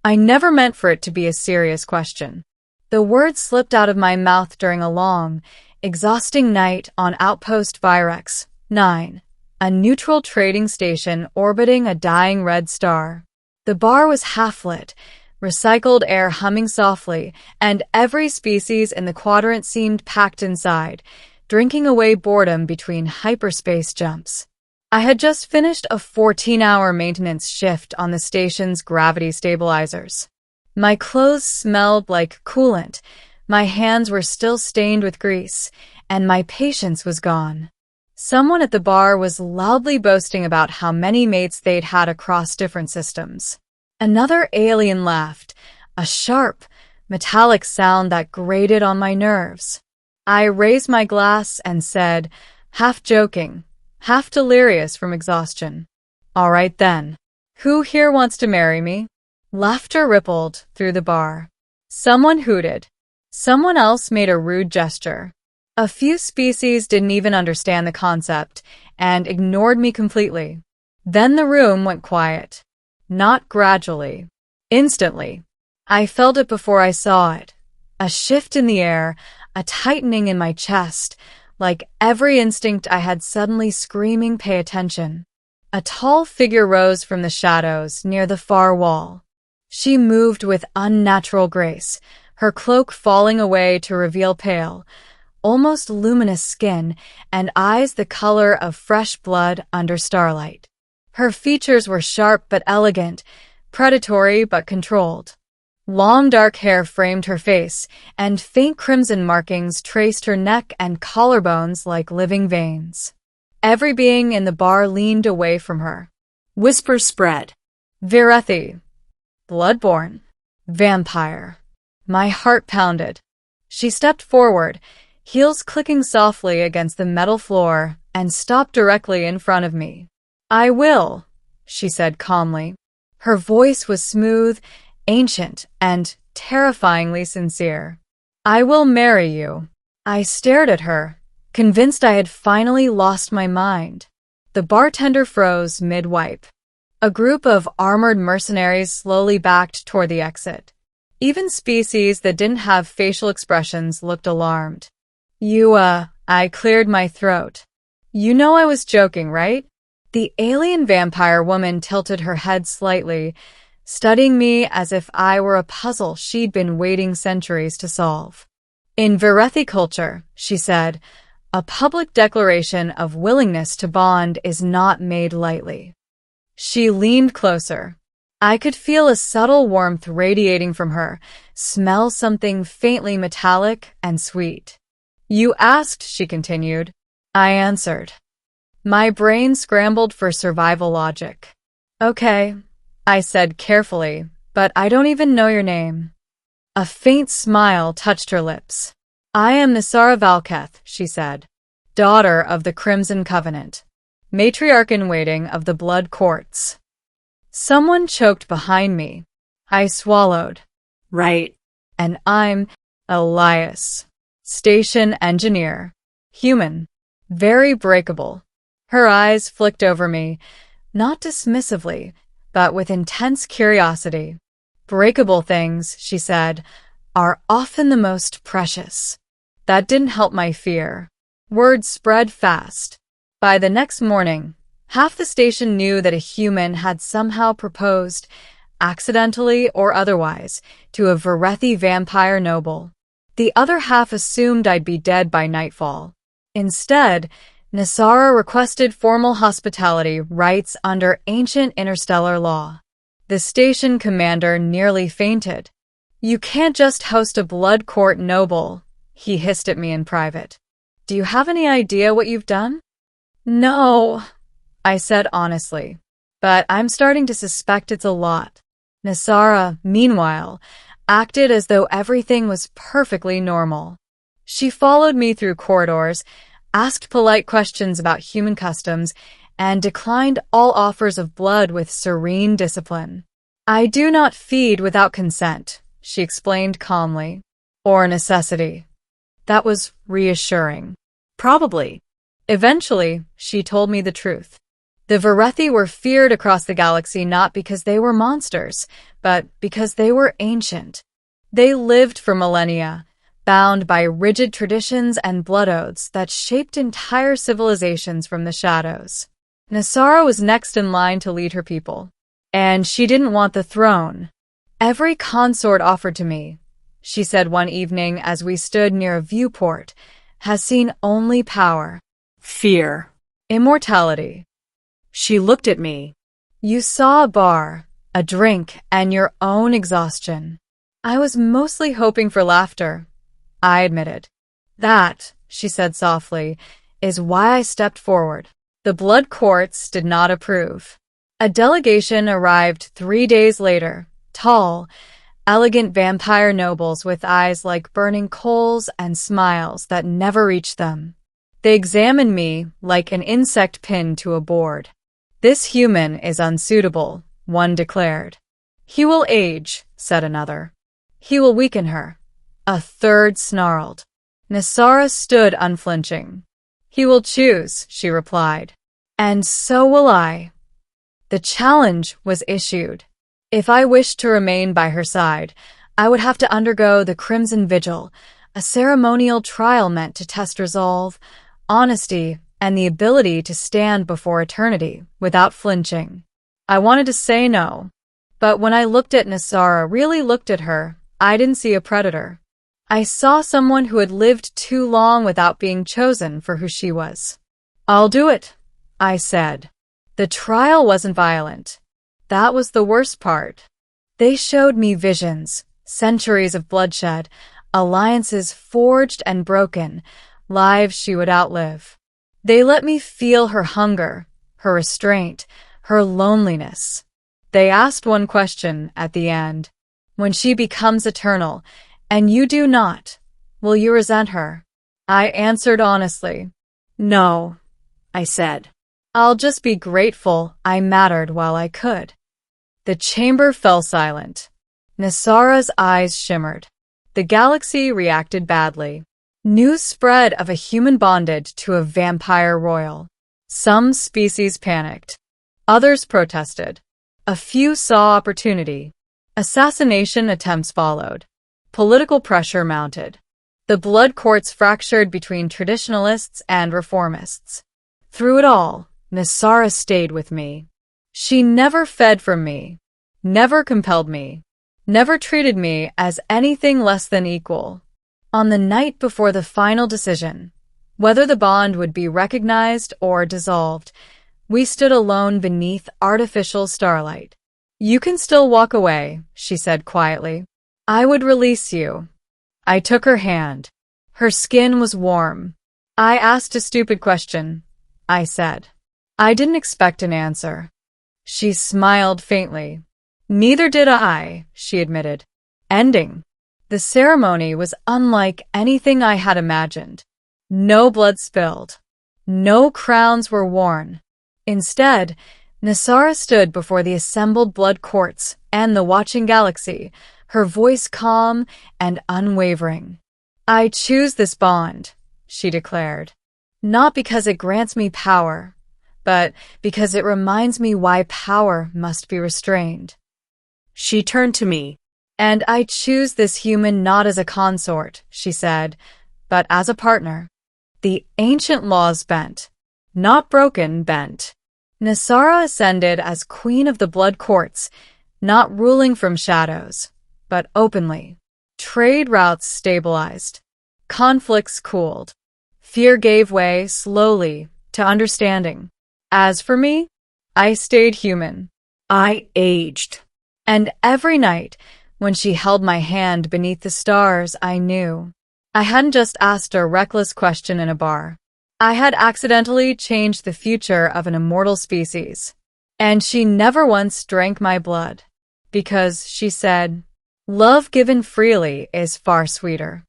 I never meant for it to be a serious question. The words slipped out of my mouth during a long, exhausting night on Outpost Virex 9, a neutral trading station orbiting a dying red star. The bar was half-lit, recycled air humming softly, and every species in the quadrant seemed packed inside, drinking away boredom between hyperspace jumps. I had just finished a 14-hour maintenance shift on the station's gravity stabilizers. My clothes smelled like coolant, my hands were still stained with grease, and my patience was gone. Someone at the bar was loudly boasting about how many mates they'd had across different systems. Another alien laughed, a sharp, metallic sound that grated on my nerves. I raised my glass and said, half joking, half delirious from exhaustion, "All right then. Who here wants to marry me?" Laughter rippled through the bar. Someone hooted. Someone else made a rude gesture. A few species didn't even understand the concept and ignored me completely. Then the room went quiet. Not gradually. Instantly. I felt it before I saw it. A shift in the air, a tightening in my chest, like every instinct I had suddenly screaming, "Pay attention." A tall figure rose from the shadows near the far wall. She moved with unnatural grace, her cloak falling away to reveal pale, almost luminous skin and eyes the color of fresh blood under starlight. Her features were sharp but elegant, predatory but controlled. Long dark hair framed her face, and faint crimson markings traced her neck and collarbones like living veins. Every being in the bar leaned away from her. Whispers spread. Virethi. Bloodborne. Vampire. My heart pounded. She stepped forward, heels clicking softly against the metal floor, and stopped directly in front of me. "I will," she said calmly. Her voice was smooth, ancient, and terrifyingly sincere. "I will marry you." I stared at her, convinced I had finally lost my mind. The bartender froze mid-wipe. A group of armored mercenaries slowly backed toward the exit. Even species that didn't have facial expressions looked alarmed. I cleared my throat. "You know I was joking, right?" The alien vampire woman tilted her head slightly, studying me as if I were a puzzle she'd been waiting centuries to solve. "In Virethi culture," she said, "a public declaration of willingness to bond is not made lightly." She leaned closer. I could feel a subtle warmth radiating from her, smell something faintly metallic and sweet. "You asked," she continued. I answered. My brain scrambled for survival logic. "Okay," I said carefully, "but I don't even know your name." A faint smile touched her lips. "I am Nisara Valketh," she said, "daughter of the Crimson Covenant, matriarch-in-waiting of the Blood Courts." Someone choked behind me. I swallowed. "Right. And I'm Elias, station engineer, human, very breakable." Her eyes flicked over me, not dismissively, but with intense curiosity. "Breakable things," she said, "are often the most precious." That didn't help my fear. Word spread fast. By the next morning, half the station knew that a human had somehow proposed, accidentally or otherwise, to a Virethi vampire noble. The other half assumed I'd be dead by nightfall. Instead, Nisara requested formal hospitality rights under ancient interstellar law. The station commander nearly fainted. "You can't just host a blood court noble," he hissed at me in private. "Do you have any idea what you've done?" "No," I said honestly, "but I'm starting to suspect it's a lot." Nisara, meanwhile, acted as though everything was perfectly normal. She followed me through corridors, asked polite questions about human customs, and declined all offers of blood with serene discipline. "I do not feed without consent," she explained calmly. "Or necessity." That was reassuring. Probably. Eventually, she told me the truth. The Varethi were feared across the galaxy not because they were monsters, but because they were ancient. They lived for millennia, bound by rigid traditions and blood oaths that shaped entire civilizations from the shadows. Nasara was next in line to lead her people, and she didn't want the throne. "Every consort offered to me," she said one evening as we stood near a viewport, "has seen only power, fear, immortality." She looked at me. "You saw a bar, a drink, and your own exhaustion." I was mostly hoping for laughter, I admitted. "That," she said softly, "is why I stepped forward." The blood courts did not approve. A delegation arrived 3 days later, tall, elegant vampire nobles with eyes like burning coals and smiles that never reached them. They examined me like an insect pinned to a board. "This human is unsuitable," one declared. "He will age," said another. "He will weaken her," a third snarled. Nasara stood unflinching. "He will choose," she replied. "And so will I." The challenge was issued. If I wished to remain by her side, I would have to undergo the Crimson Vigil, a ceremonial trial meant to test resolve, honesty, and the ability to stand before eternity without flinching. I wanted to say no, but when I looked at Nasara, really looked at her, I didn't see a predator. I saw someone who had lived too long without being chosen for who she was. "I'll do it," I said. The trial wasn't violent. That was the worst part. They showed me visions, centuries of bloodshed, alliances forged and broken, lives she would outlive. They let me feel her hunger, her restraint, her loneliness. They asked one question at the end. "When she becomes eternal, and you do not, will you resent her?" I answered honestly. "No," I said. "I'll just be grateful I mattered while I could." The chamber fell silent. Nasara's eyes shimmered. The galaxy reacted badly. News spread of a human bonded to a vampire royal. Some species panicked. Others protested. A few saw opportunity. Assassination attempts followed. Political pressure mounted. The blood courts fractured between traditionalists and reformists. Through it all, Nasara stayed with me. She never fed from me, never compelled me, never treated me as anything less than equal. On the night before the final decision, whether the bond would be recognized or dissolved, we stood alone beneath artificial starlight. "You can still walk away," she said quietly. "I would release you." I took her hand. Her skin was warm. "I asked a stupid question," I said. I didn't expect an answer. She smiled faintly. "Neither did I," she admitted. Ending. The ceremony was unlike anything I had imagined. No blood spilled. No crowns were worn. Instead, Nasara stood before the assembled blood courts and the watching galaxy, her voice calm and unwavering. "I choose this bond," she declared. "Not because it grants me power, but because it reminds me why power must be restrained." She turned to me. "And I choose this human not as a consort," she said, "but as a partner. The ancient laws bent, not broken, bent." Nasara ascended as queen of the blood courts, not ruling from shadows, but openly. Trade routes stabilized. Conflicts cooled. Fear gave way slowly to understanding. As for me, I stayed human. I aged. And every night, when she held my hand beneath the stars, I knew. I hadn't just asked a reckless question in a bar. I had accidentally changed the future of an immortal species. And she never once drank my blood. Because, she said, love given freely is far sweeter.